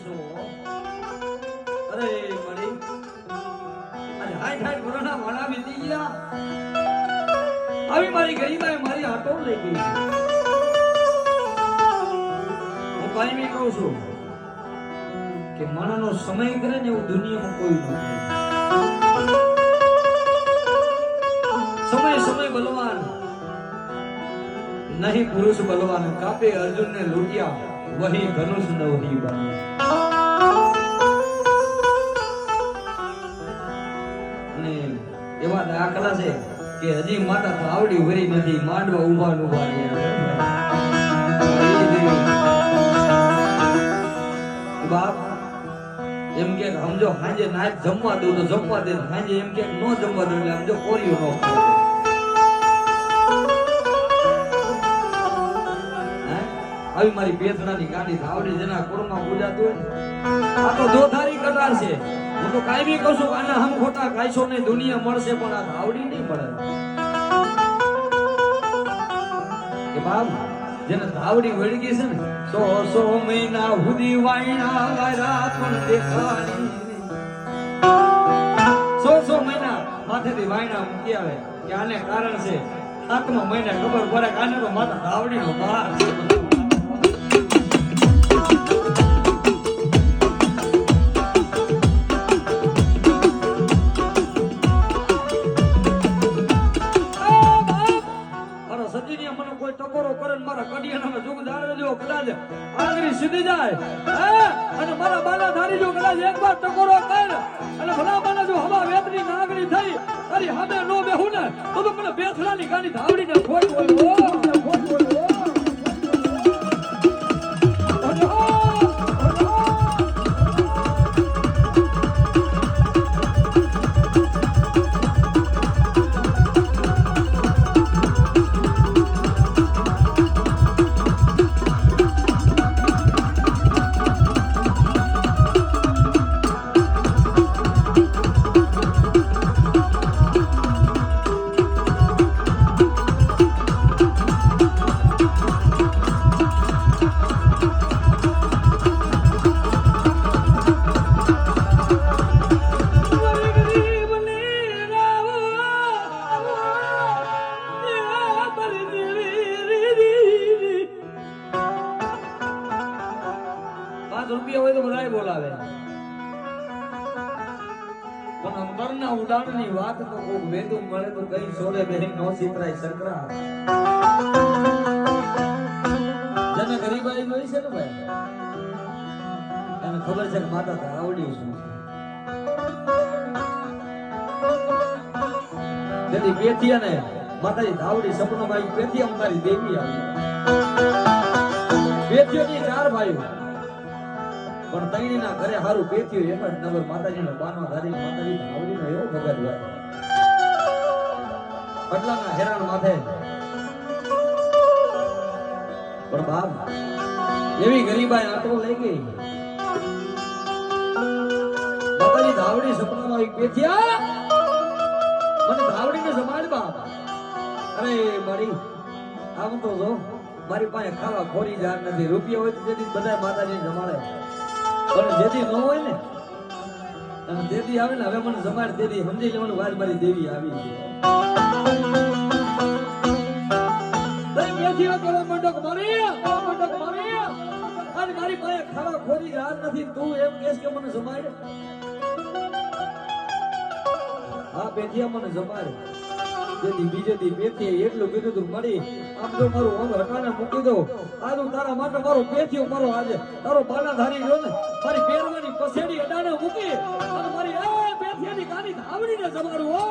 છો અરે મળી આજે હાય હાય કોરોના વાળા વીતી ગયા આવી મારી ગરીબાએ મારી આટો લઈ ગઈ હું કાયમી કહું છું કે માણસનો સમય કરે ને એવું દુનિયામાં કોઈ નથી સમય બલવાન नहीं पुरुष बलवान कापे अर्जुन ने लूटिया वही धनुष न वही बाण ने एवा दाखला છે કે હજી માતા તાવડી વરી નથી માંડવા ઊભા ઊભા બાપ એમ કે સમજો હાજે નાચ જમવા દો તો જમવા દે હાજે એમ કે નો જમવા દો એટલે સમજો કોરિયો નો આવી મારી બેથણાની ગાડી થાવડી જેના કુળમાં પૂજાતું હોય આ તો દોધારી કટાર છે હું તો કાયમી કહું છું આના હમ ખોટા કાયસો ને દુનિયા મળશે પણ આ થાવડી નહીં મળે કે બાપ જેને થાવડી વળગી છે ને 100 મહિના સુધી વાયણા વાયરા પણ દેખાણી 100 મહિના માથેથી વાયણા મૂકી આવે કે આને કારણ છે 7મા મહિને ખબર પડે કે આને તો માથા થાવડીનો ભાર સીધી જાય અને મારા બાલા ધારી જો કદાચ એકવાર ટકોરો કર અને ભલા બાલા જો હવા વેતની નાગરી થઈ તારી હામે નો બેહું ને તો મને બેથડાની ગાડી ધાવડીને ખોટ બોલવો રૂપિયા હોય તો બધાય બોલાવે પણ અંબરના ઉડાણની વાત તો કોક વેદું મળે તો કઈ સોલે બેહી નો સિતરાય સરકરા જેને ગરીબાઈ હોય છે ને ભાઈ એને ખબર છે કે માતા ધાવડી શું છે જેથી પેથિયા ને માતાજી ધાવડી સપનામાં આવી પેથિયા અમારી દેવી આવી પેથિયોની 4 ભાઈઓ પણ તૈણીના ઘરે હારું પેથ્યું એમ જ નગર માતાજીનો બાનો ધારી માતાજી ધાવડીનો એવો ભગત હોય પટલાના હેરાન માથે પણ બાપ એવી ગરીબાઈ આટો લઈ ગઈ માતાજી ધાવડી સપનામાં આવી પેથ્યા મને ધાવડીને સંભાળ બાપ અરે મારી આમ તો જો મારી પાસે ખાવા ખોરી જાર નથી રૂપિયા હોય તો જેથી બધા માતાજી જમાડે પણ જેથી ન હોય ને અને દેવી આવે ને હવે મને જમાડ દેવી સમજી લેવાનું વાત મારી દેવી આવી છે અને મારી પાસે ખાવા ખોરી જાર નથી તું એમ કહેશ કે મને જમાડ હા પેથિયા મને જમાડ જેથી બીજેથી પેથિયા એટલું કીધું તું મળી આમ તો મારું અંગ હટાને મૂકી દો આજુ તારા માટે મારો પેથિયો મારો આજે તારો બાલા ધારી ગયો ને મારી પેરવાની પસેડી અડાને મૂકી અને મારી એ પેથિયાની ગાડી ધાવડીને જમાડું હો